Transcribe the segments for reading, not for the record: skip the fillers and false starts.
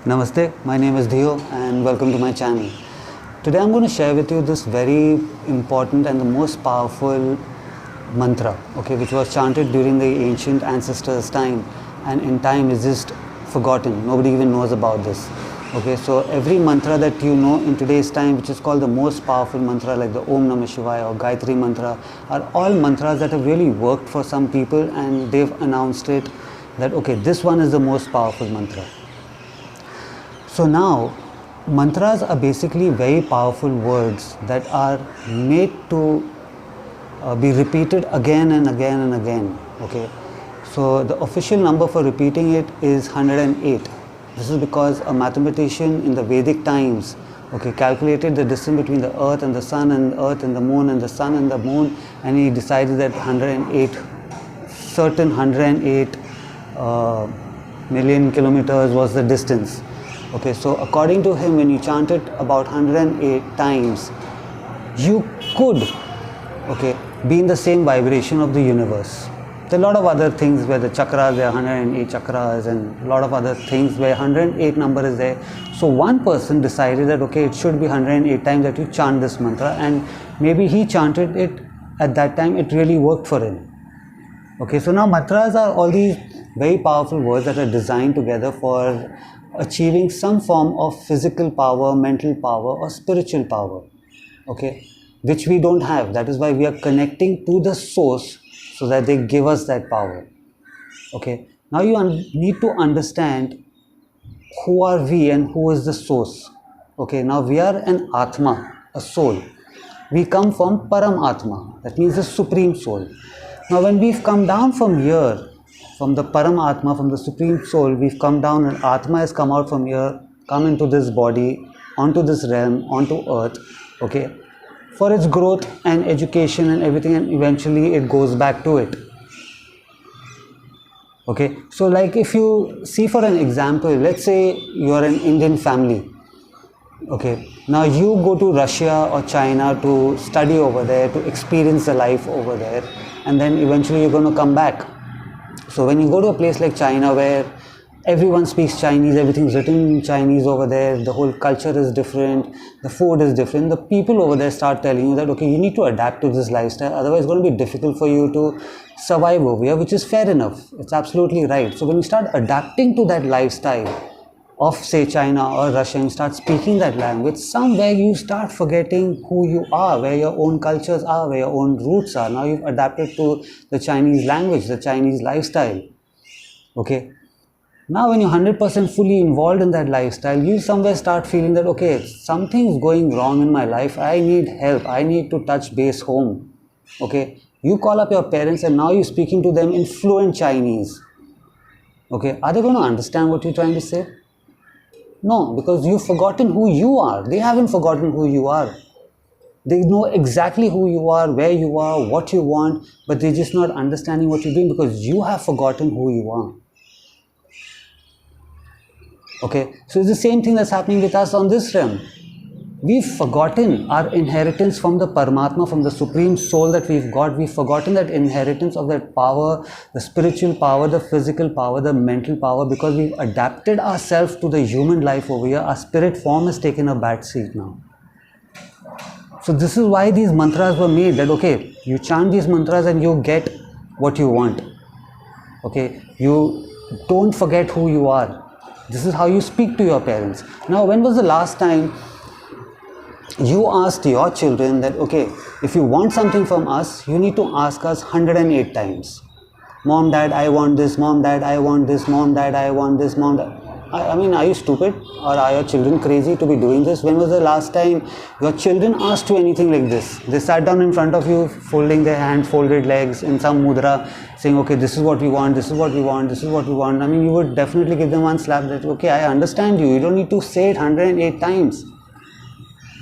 Namaste, my name is Dhio and welcome to my channel. Today I'm going to share with you this very important and the most powerful mantra, which was chanted during the ancient ancestors' time and in time is just forgotten. Nobody even knows about this. So every mantra that you know in today's time, which is called the most powerful mantra, like the Om Namah Shivaya or Gayatri mantra, are all mantras that have really worked for some people and they've announced it that this one is the most powerful mantra. So now, mantras are basically very powerful words that are made to be repeated again and again and again. So the official number for repeating it is 108. This is because a mathematician in the Vedic times, calculated the distance between the earth and the sun and the earth and the moon and the sun and the moon, and he decided that 108 million kilometers was the distance. So according to him, when you chant it about 108 times, you could, be in the same vibration of the universe. There are a lot of other things where the chakras, there are 108 chakras and a lot of other things where 108 number is there. So one person decided that, it should be 108 times that you chant this mantra, and maybe he chanted it at that time, it really worked for him. So now mantras are all these very powerful words that are designed together for achieving some form of physical power, mental power or spiritual power, which we don't have. That is why we are connecting to the source so that they give us that power. Now you need to understand who are we and who is the source. Now we are an Atma, a soul. We come from Param Atma, that means the supreme soul. Now when we've come down from here, from the Param Atma, from the Supreme Soul, we've come down and Atma has come out from here, come into this body, onto this realm, onto earth, for its growth and education and everything, and eventually it goes back to it. So like if you see for an example, let's say you are an Indian family. Now you go to Russia or China to study over there, to experience the life over there, and then eventually you're going to come back. So when you go to a place like China where everyone speaks Chinese, everything's written in Chinese over there, the whole culture is different, the food is different, the people over there start telling you that you need to adapt to this lifestyle, otherwise it's going to be difficult for you to survive over here, which is fair enough. It's absolutely right. So when you start adapting to that lifestyle of say China or Russia and start speaking that language, somewhere you start forgetting who you are, where your own cultures are, where your own roots are. Now you've adapted to the Chinese language, the Chinese lifestyle. Now when you're 100% fully involved in that lifestyle, you somewhere start feeling that something's going wrong in my life, I need help, I need to touch base home. You call up your parents and now you're speaking to them in fluent Chinese. Are they going to understand what you're trying to say? No, because you've forgotten who you are. They haven't forgotten who you are. They know exactly who you are, where you are, what you want, but they're just not understanding what you're doing because you have forgotten who you are. So it's the same thing that's happening with us on this realm. We've forgotten our inheritance from the Paramatma, from the Supreme Soul that we've got. We've forgotten that inheritance of that power, the spiritual power, the physical power, the mental power, because we've adapted ourselves to the human life over here. Our spirit form has taken a back seat now. So this is why these mantras were made, that you chant these mantras and you get what you want. You don't forget who you are. This is how you speak to your parents. Now, when was the last time you asked your children that, if you want something from us, you need to ask us 108 times. Mom, Dad, I want this. Mom, Dad, I want this. Mom, Dad, I want this. Mom, Dad. I mean, are you stupid? Or are your children crazy to be doing this? When was the last time your children asked you anything like this? They sat down in front of you, folding their hands, folded legs in some mudra, saying, this is what we want, this is what we want, this is what we want. I mean, you would definitely give them one slap that, I understand you. You don't need to say it 108 times.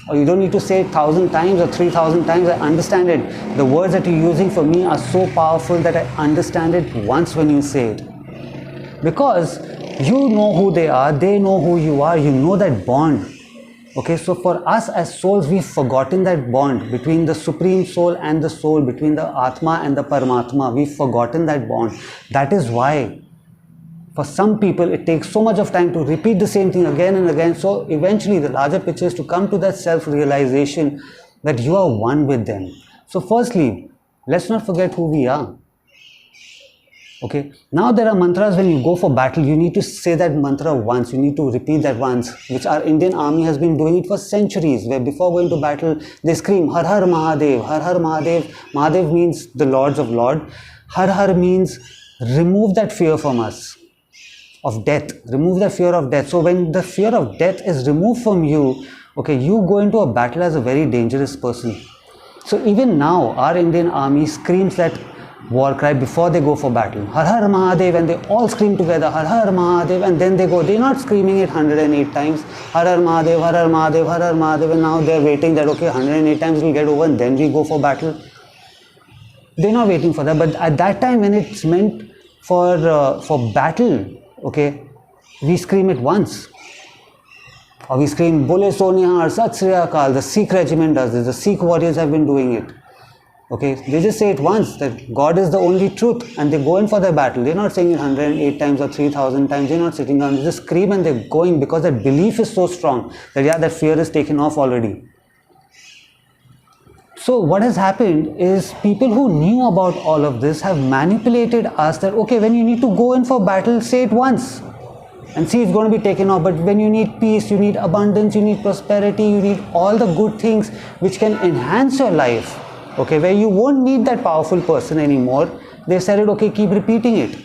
Or you don't need to say it 1,000 times or 3,000 times. I understand it. The words that you're using for me are so powerful that I understand it once when you say it. Because you know who they are, they know who you are, you know that bond. So for us as souls, we've forgotten that bond between the Supreme Soul and the soul, between the Atma and the Paramatma. We've forgotten that bond. That is why For some people, it takes so much of time to repeat the same thing again and again. So eventually, the larger picture is to come to that self-realization that you are one with them. So firstly, let's not forget who we are. Okay, now there are mantras. When you go for battle, you need to say that mantra once, you need to repeat that once, which our Indian army has been doing it for centuries, where before going to battle, they scream, Har Har Mahadev, Har Har Mahadev. Mahadev means the Lords of Lord. Har Har means remove that fear from us of death, remove the fear of death. So when the fear of death is removed from you, okay, you go into a battle as a very dangerous person. So even now, our Indian army screams that war cry before they go for battle. Har Har Mahadev, and they all scream together, Har Har Mahadev, and then they go. They're not screaming it 108 times, Har Har Mahadev, Har Har Mahadev, Har Har Mahadev, and now they're waiting that, okay, 108 times will get over and then we go for battle. They're not waiting for that, but at that time when it's meant for battle, okay, we scream it once. Or we scream, Bole Sonihar, Sat Sri Akal. The Sikh regiment does this, the Sikh warriors have been doing it. Okay, they just say it once, that God is the only truth, and they go in for their battle. They're not saying it 108 times or 3000 times. They're not sitting down, they just scream and they're going, because that belief is so strong that yeah, that fear is taken off already. So what has happened is people who knew about all of this have manipulated us that, okay, when you need to go in for battle, say it once and see it's going to be taken off. But when you need peace, you need abundance, you need prosperity, you need all the good things which can enhance your life, okay, where you won't need that powerful person anymore, they said it, okay, keep repeating it.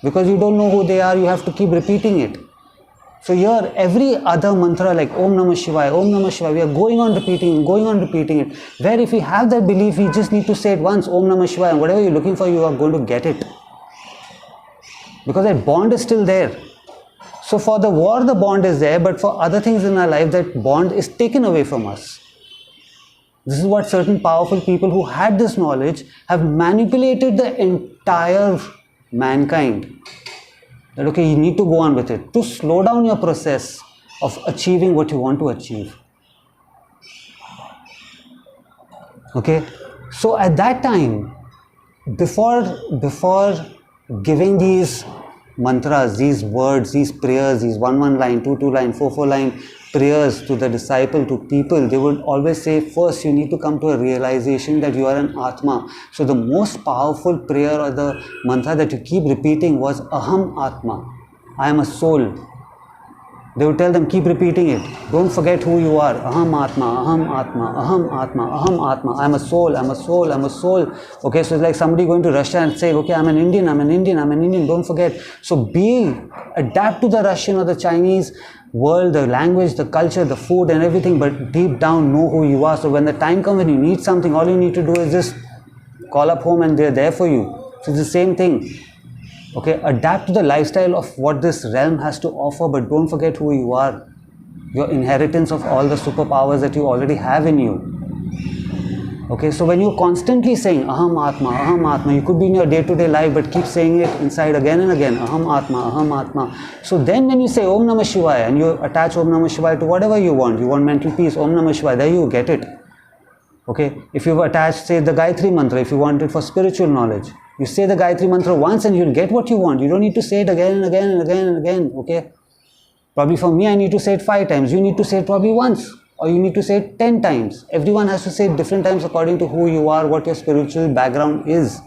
Because you don't know who they are, you have to keep repeating it. So here, every other mantra like Om Namah Shivaya, Om Namah Shivaya, we are going on repeating it. Where if we have that belief, we just need to say it once, Om Namah Shivaya, and whatever you're looking for, you are going to get it. Because that bond is still there. So for the war, the bond is there, but for other things in our life, that bond is taken away from us. This is what certain powerful people who had this knowledge have manipulated the entire mankind. That okay, you need to go on with it to slow down your process of achieving what you want to achieve. Okay, so at that time, before giving these mantras, these words, these prayers, these 1 line, 2 line, 4 line prayers to the disciple, to people, they would always say, first you need to come to a realization that you are an Atma. So the most powerful prayer or the mantra that you keep repeating was Aham Atma. I am a soul. They would tell them, keep repeating it. Don't forget who you are. Aham Atma, Aham Atma, Aham Atma, Aham Atma. I am a soul, I'm a soul, I'm a soul. Okay, so it's like somebody going to Russia and say, okay, I'm an Indian, I'm an Indian, I'm an Indian. Don't forget. So adapt to the Russian or the Chinese world, the language, the culture, the food and everything, but deep down know who you are. So when the time comes when you need something, all you need to do is just call up home and they're there for you. So it's the same thing. Okay, adapt to the lifestyle of what this realm has to offer, but don't forget who you are. Your inheritance of all the superpowers that you already have in you. Okay, so when you're constantly saying Aham Atma, you could be in your day-to-day life, but keep saying it inside again and again, Aham Atma. So then when you say Om Namah Shivaya and you attach Om Namah Shivaya to whatever you want mental peace, Om Namah Shivaya, there you get it. Okay, if you've attached, say, the Gayatri Mantra, if you want it for spiritual knowledge, you say the Gayatri Mantra once and you'll get what you want. You don't need to say it again and again and again and again, okay? Probably for me, I need to say it 5 times. You need to say it probably once. Or you need to say it 10 times. Everyone has to say it different times according to who you are, what your spiritual background is,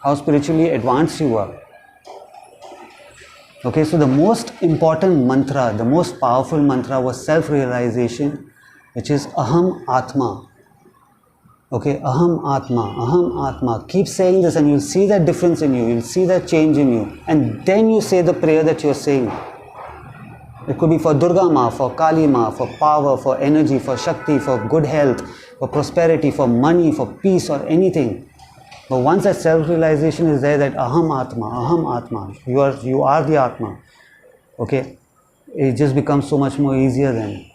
how spiritually advanced you are. Okay, so the most important mantra, the most powerful mantra was self-realization, which is Aham Atma. Okay, Aham Atma, Aham Atma. Keep saying this and you'll see that difference in you, you'll see that change in you. And then you say the prayer that you're saying. It could be for Durga Ma, for Kali Ma, for power, for energy, for Shakti, for good health, for prosperity, for money, for peace or anything. But once that self-realization is there that Aham Atma, you are the Atma. Okay, it just becomes so much more easier then.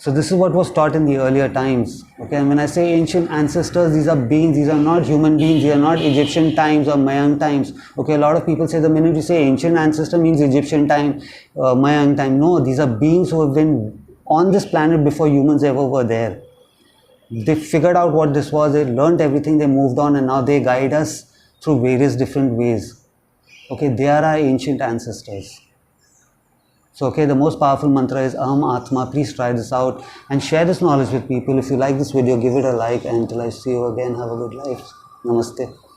So this is what was taught in the earlier times. Okay, and when I say ancient ancestors, these are beings, these are not human beings, these are not Egyptian times or Mayan times. Okay, a lot of people say the minute you say ancient ancestor means Egyptian time, Mayan time. No, these are beings who have been on this planet before humans ever were there. They figured out what this was, they learned everything, they moved on, and now they guide us through various different ways. Okay, they are our ancient ancestors. So, okay, the most powerful mantra is Aham Atma. Please try this out and share this knowledge with people. If you like this video, give it a like, and until I see you again, have a good life. Namaste.